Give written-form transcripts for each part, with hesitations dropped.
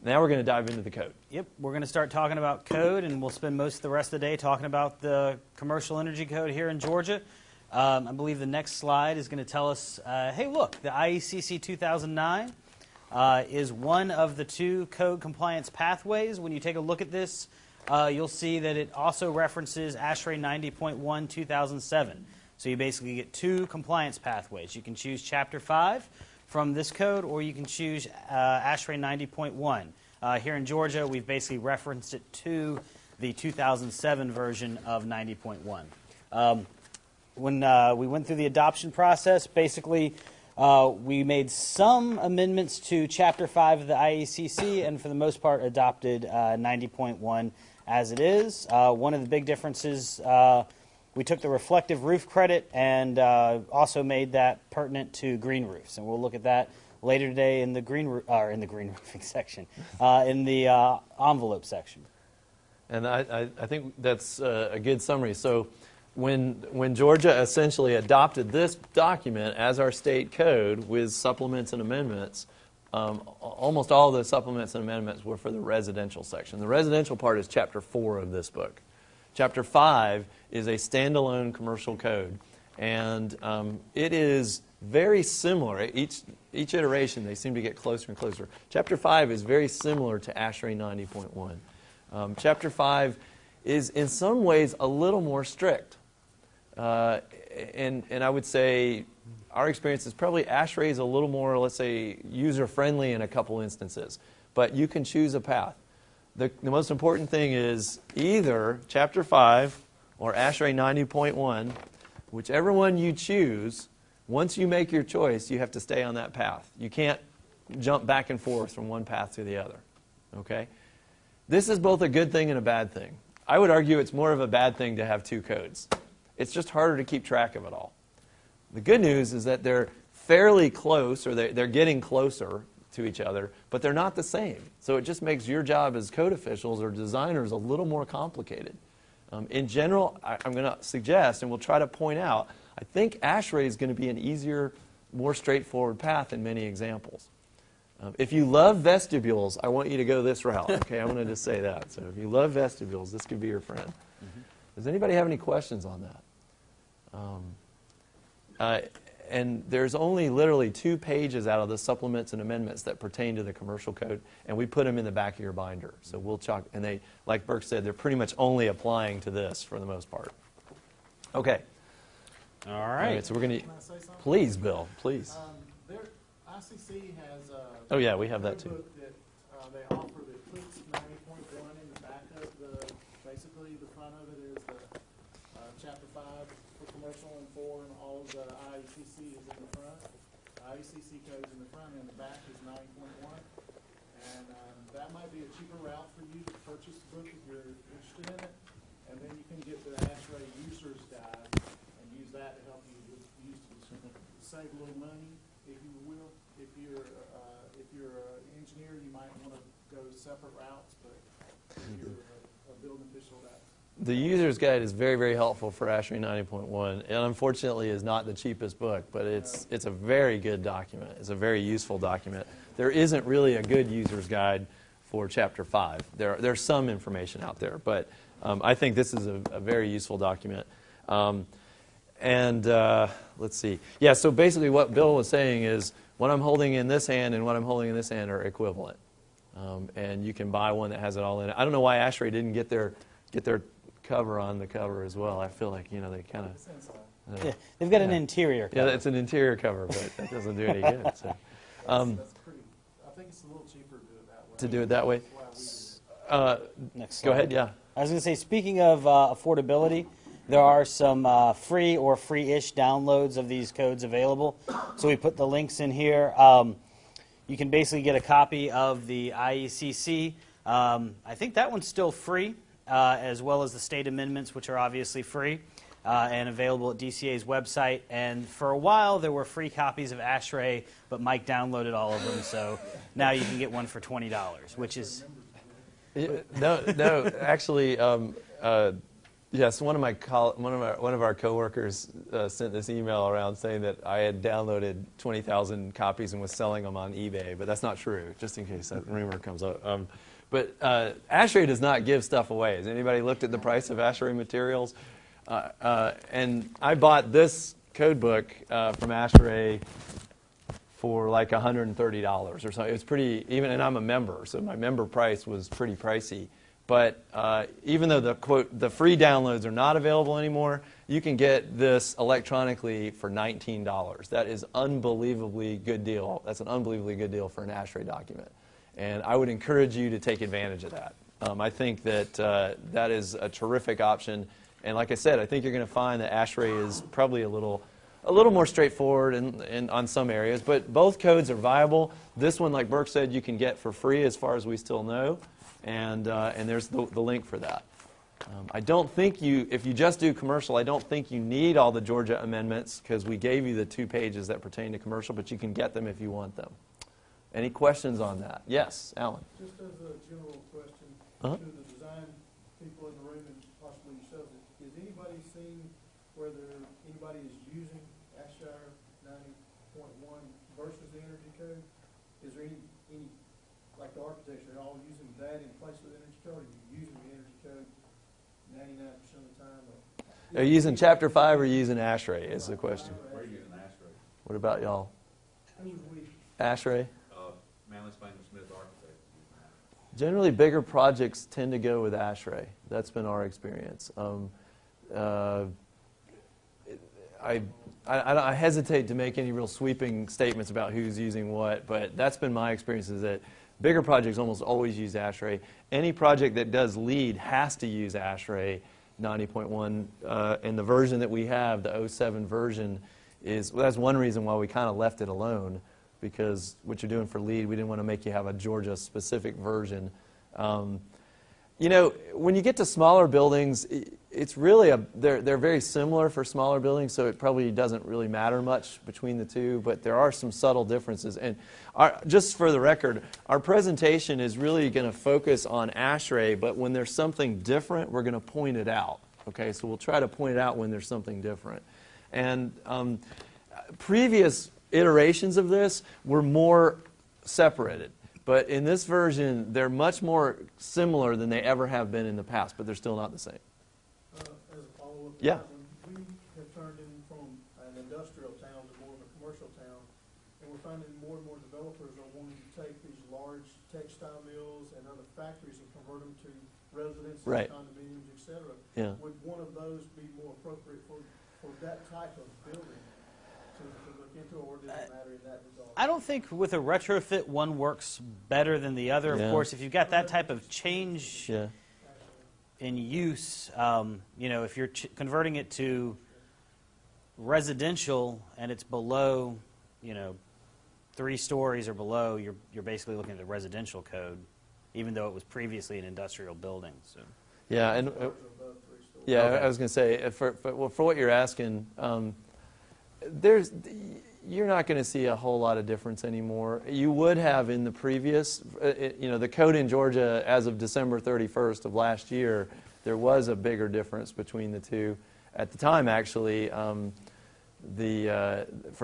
Now we're going to dive into the code. Yep, we're going to start talking about code, and we'll spend most of the rest of the day talking about the commercial energy code here in Georgia. I believe the next slide is going to tell us, hey, look, the IECC 2009 is one of the two code compliance pathways. When you take a look at this, you'll see that it also references ASHRAE 90.1 2007. So you basically get two compliance pathways. You can choose Chapter 5 from this code, or you can choose ASHRAE 90.1. Here in Georgia, we've basically referenced it to the 2007 version of 90.1. When we went through the adoption process, basically we made some amendments to Chapter 5 of the IECC, and for the most part adopted 90.1 as it is. One of the big differences, we took the reflective roof credit and also made that pertinent to green roofs, and we'll look at that later today in the green roofing section, in the envelope section. And I think that's a good summary. So when Georgia essentially adopted this document as our state code with supplements and amendments, almost all the supplements and amendments were for the residential section. The residential part is Chapter 4 of this book. Chapter 5 is a standalone commercial code, and it is very similar. Each iteration, they seem to get closer and closer. Chapter 5 is very similar to ASHRAE 90.1. Chapter 5 is in some ways a little more strict. And I would say our experience is probably ASHRAE is a little more, let's say, user-friendly in a couple instances. But you can choose a path. The most important thing is either Chapter 5 or ASHRAE 90.1, whichever one you choose, once you make your choice, you have to stay on that path. You can't jump back and forth from one path to the other. Okay? This is both a good thing and a bad thing. I would argue it's more of a bad thing to have two codes. It's just harder to keep track of it all. The good news is that they're fairly close, or they're getting closer to each other, but they're not the same. So it just makes your job as code officials or designers a little more complicated. In general, I'm going to suggest, and we'll try to point out, I think ASHRAE is going to be an easier, more straightforward path in many examples. If you love vestibules, I want you to go this route. Okay, I'm going to just say that. So if you love vestibules, this could be your friend. Does anybody have any questions on that? And there's only literally 2 pages out of the supplements and amendments that pertain to the commercial code, and we put them in the back of your binder. So we'll chalk, and they, like Burke said, they're pretty much only applying to this for the most part. Okay. All right. So we're going to, Can I say something? please, Bill, please. ICC has Oh yeah, we have that too. book that they offer that puts 90.1 in the back of basically the front of it is the Chapter 5 for commercial and 4, and all of the IECC is in the front. The IECC code is in the front, and the back is 9.1. And that might be a cheaper route for you to purchase the book if you're interested in it. And then you can get the ASHRAE User's Guide and use that to help you save a little money, if you will. If you're an engineer, you might want to go separate routes, but if you're a building official, the user's guide is very, very helpful for ASHRAE 90.1, and unfortunately is not the cheapest book, but it's a very good document. It's a very useful document. There isn't really a good user's guide for Chapter 5. There's some information out there, but I think this is a very useful document. Let's see. Yeah, so basically what Bill was saying is what I'm holding in this hand and what I'm holding in this hand are equivalent. And you can buy one that has it all in it. I don't know why ASHRAE didn't get their cover on the cover as well. I feel like, they kind of... Yeah, they've got an interior cover. Yeah, it's an interior cover, but that doesn't do any good. So, that's pretty. I think it's a little cheaper to do it that way. Next slide. Go ahead, yeah. I was going to say, speaking of affordability, there are some free or free-ish downloads of these codes available. So we put the links in here. You can basically get a copy of the IECC. I think that one's still free, as well as the state amendments, which are obviously free and available at DCA's website. And for a while, there were free copies of ASHRAE, but Mike downloaded all of them. So now you can get one for $20, which is... No, actually, Yes, one of our coworkers sent this email around saying that I had downloaded 20,000 copies and was selling them on eBay, but that's not true. Just in case that rumor comes up. But ASHRAE does not give stuff away. Has anybody looked at the price of ASHRAE materials? And I bought this code book from ASHRAE for like $130 or so. It was pretty even, and I'm a member, so my member price was pretty pricey. But even though the free downloads are not available anymore, you can get this electronically for $19. That is unbelievably good deal. That's an unbelievably good deal for an ASHRAE document. And I would encourage you to take advantage of that. I think that that is a terrific option. And like I said, I think you're going to find that ASHRAE is probably a little more straightforward on some areas. But both codes are viable. This one, like Burke said, you can get for free as far as we still know. And there's the link for that. I don't think if you just do commercial, I don't think you need all the Georgia amendments because we gave you the 2 pages that pertain to commercial, but you can get them if you want them. Any questions on that? Yes, Alan. Just as a general question Uh-huh. to the design people in the room and possibly yourselves, is anybody seen whether anybody is using ASHRAE 90.1 versus the energy code? Is there any like the architects are all using that in place of the energy code, or are you using the energy code 99% of the time? Or Are you using Chapter 5 or are you using ASHRAE is the question. We're using ASHRAE. What about y'all? who's we? ASHRAE? Manly Spangler Smith Architect. Generally, bigger projects tend to go with ASHRAE. That's been our experience. I hesitate to make any real sweeping statements about who's using what, but that's been my experience is that bigger projects almost always use ASHRAE. Any project that does LEED has to use ASHRAE 90.1, and the version that we have, the 07 version, that's one reason why we kind of left it alone, because what you're doing for LEED, we didn't want to make you have a Georgia-specific version. You know, when you get to smaller buildings, it's really they're very similar for smaller buildings, so it probably doesn't really matter much between the two, but there are some subtle differences. And just for the record, our presentation is really going to focus on ASHRAE, but when there's something different, we're going to point it out. Okay, so we'll try to point it out when there's something different. And previous iterations of this were more separated. But in this version, they're much more similar than they ever have been in the past, but they're still not the same. As a follow-up to Yeah. that one, we have turned in from an industrial town to more of a commercial town, and we're finding more and more developers are wanting to take these large textile mills and other factories and convert them to residences, Right. condominiums, et cetera. Yeah. Would one of those be more appropriate for that type of building to look into, or does it matter in that regard? I don't think with a retrofit one works better than the other. Yeah. Of course, if you've got that type of change Yeah. in use, you know, if you're converting it to residential and it's below, you know, 3 stories or below, you're basically looking at the residential code, even though it was previously an industrial building. So. Yeah, and Above 3 stories. yeah, Okay. I was going to say, for what you're asking, you're not going to see a whole lot of difference anymore. You would have in the previous, you know, the code in Georgia as of December 31st of last year, there was a bigger difference between the two. At the time, actually, for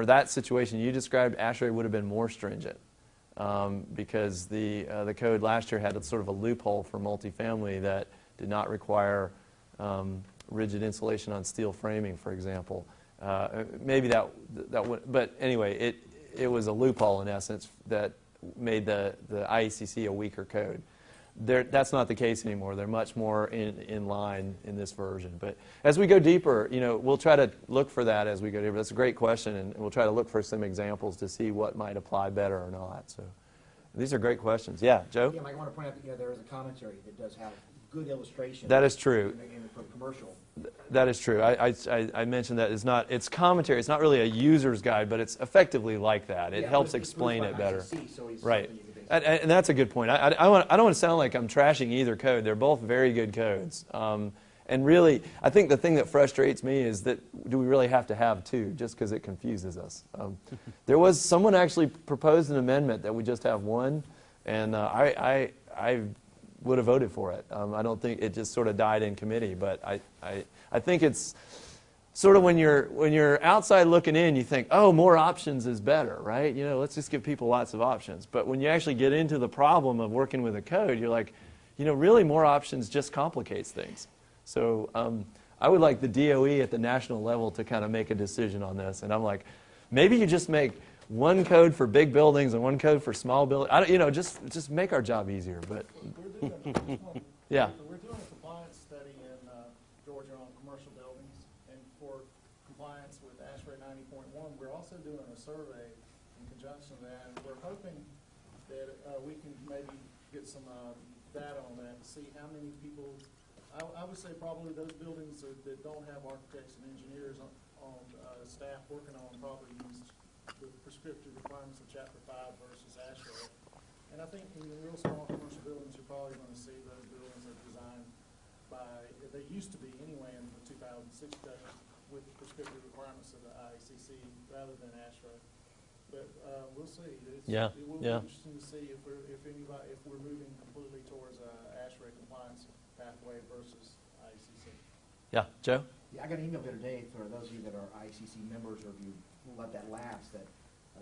that situation you described, ASHRAE would have been more stringent because the code last year had a sort of a loophole for multifamily that did not require rigid insulation on steel framing, for example. Maybe that would, but anyway, it was a loophole in essence that made the IECC a weaker code. That's not the case anymore. They're much more in line in this version. But as we go deeper, you know, we'll try to look for that as we go deeper. That's a great question, and we'll try to look for some examples to see what might apply better or not. So these are great questions. Yeah, Joe? Yeah, Mike, I want to point out that there is a commentary that does have good illustration. That is true. For commercial. That is true. I mentioned that it's commentary. It's not really a user's guide, but it's effectively like that. It helps explain it better. Right. And that's a good point. I don't want to sound like I'm trashing either code. They're both very good codes. And really, I think the thing that frustrates me is that do we really have to have 2 just because it confuses us? There was someone actually proposed an amendment that we just have 1, and I would have voted for it. I don't think it just sort of died in committee, but I think it's sort of when you're outside looking in, you think, oh, more options is better, right? You know, let's just give people lots of options. But when you actually get into the problem of working with a code, you're like, you know, really more options just complicates things. So I would like the DOE at the national level to kind of make a decision on this. And I'm like, maybe you just make one code for big buildings and one code for small buildings. I don't, you know, just make our job easier. But yeah. We're doing a compliance study in Georgia on commercial buildings, and for compliance with ASHRAE 90.1, we're also doing a survey in conjunction with that, and we're hoping that we can maybe get some data on that to see how many people. I would say probably those buildings that don't have architects and engineers on staff working on probably use the prescriptive requirements of Chapter 5 versus ASHRAE. And I think in the real small commercial buildings, you're probably going to see those buildings are designed by, they used to be anyway in the 2006 code with the prescriptive requirements of the IECC rather than ASHRAE. But we'll see. It will be interesting to see if we're moving completely towards ASHRAE compliance pathway versus IECC. Yeah, Joe? Yeah, I got an email the other day for those of you that are IECC members, or if you let that lapse, that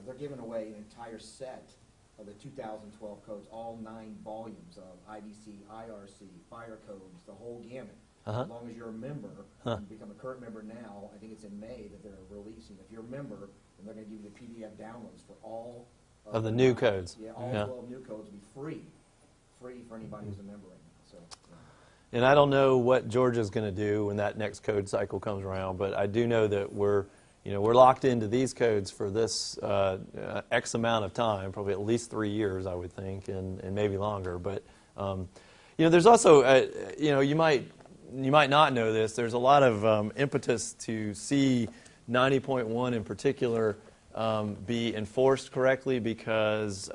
they're giving away an entire set of the 2012 codes, all 9 volumes of IBC, IRC, fire codes, the whole gamut. As long as you're a member, you become a current member now. I think it's in May that they're releasing. If you're a member, then they're going to give you the PDF downloads for all of the new codes. Yeah, all 12 new codes will be free for anybody who's a member right now. So. Yeah. And I don't know what Georgia's going to do when that next code cycle comes around, but I do know that we're locked into these codes for this X amount of time, probably at least 3 years, I would think, and maybe longer. But there's also, you might not know this. There's a lot of impetus to see 90.1 in particular be enforced correctly because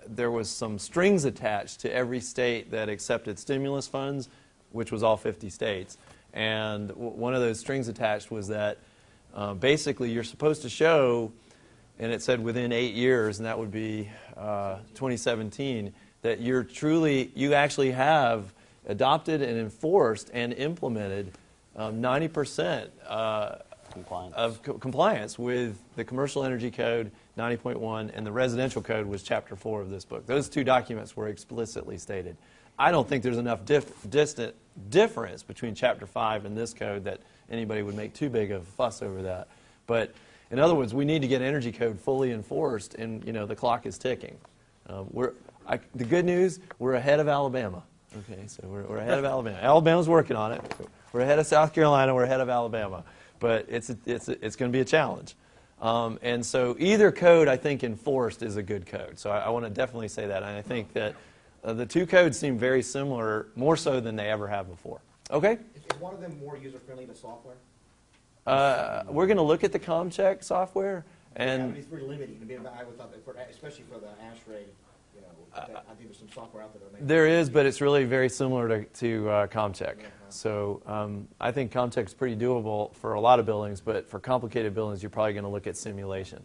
there was some strings attached to every state that accepted stimulus funds, which was all 50 states. And one of those strings attached was that basically you're supposed to show, and it said within 8 years, and that would be 2017, that you actually have adopted and enforced and implemented 90% of compliance with the Commercial Energy Code 90.1, and the Residential Code was Chapter 4 of this book. Those 2 documents were explicitly stated. I don't think there's enough difference between Chapter 5 and this code that anybody would make too big of a fuss over that. But in other words, we need to get Energy Code fully enforced, and the clock is ticking. The good news, we're ahead of Alabama. Okay, so we're ahead of Alabama. Alabama's working on it. We're ahead of South Carolina. We're ahead of Alabama. But it's going to be a challenge. And so either code, I think, enforced is a good code. So I want to definitely say that. And I think that the 2 codes seem very similar, more so than they ever have before. Okay? Is one of them more user-friendly than software? We're going to look at the ComCheck software. And it's pretty limiting. I would thought that especially for the ASHRAE, I think there's some software out there. There is, but it's really very similar to ComCheck. So I think ComCheck is pretty doable for a lot of buildings, but for complicated buildings, you're probably going to look at simulation.